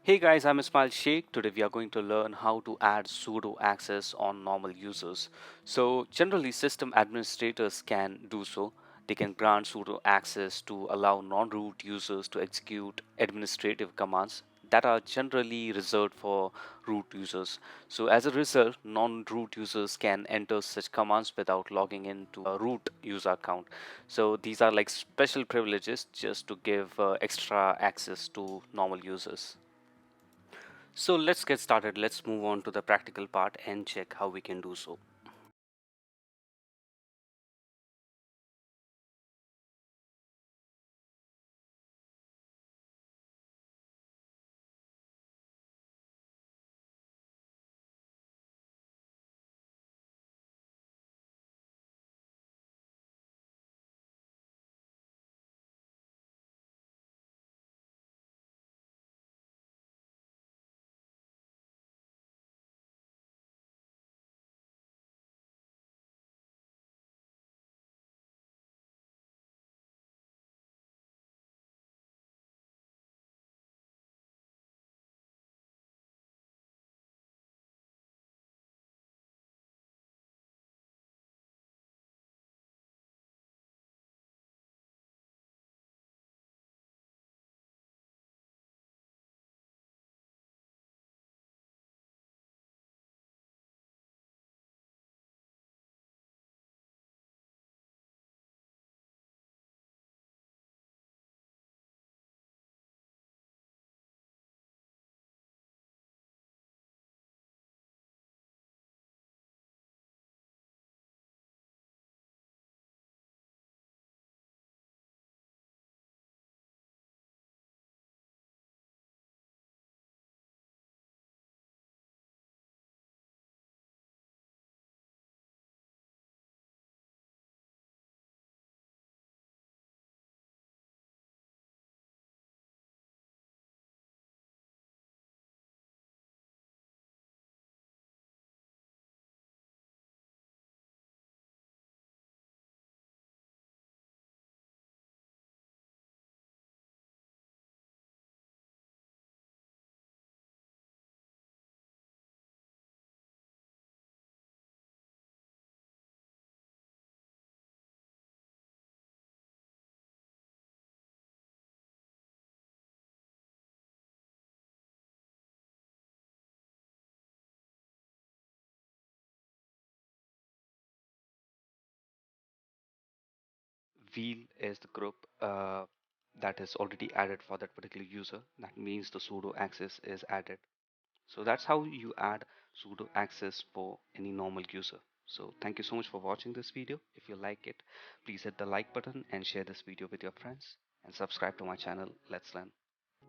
Hey guys, I'm Ismail Sheikh. Today we are going to learn how to add sudo access on normal users. So generally system administrators can do so. They can grant sudo access to allow non-root users to execute administrative commands that are generally reserved for root users. So as a result, non-root users can enter such commands without logging into a root user account. So these are like special privileges just to give extra access to normal users. So let's get started. Let's move on to the practical part and check how we can do so. Wheel is the group that is already added for that particular user. That means the sudo access is added. So that's how you add sudo access for any normal user. So thank you so much for watching this video. If you like it, please hit the like button and share this video with your friends and subscribe to my channel. Let's learn.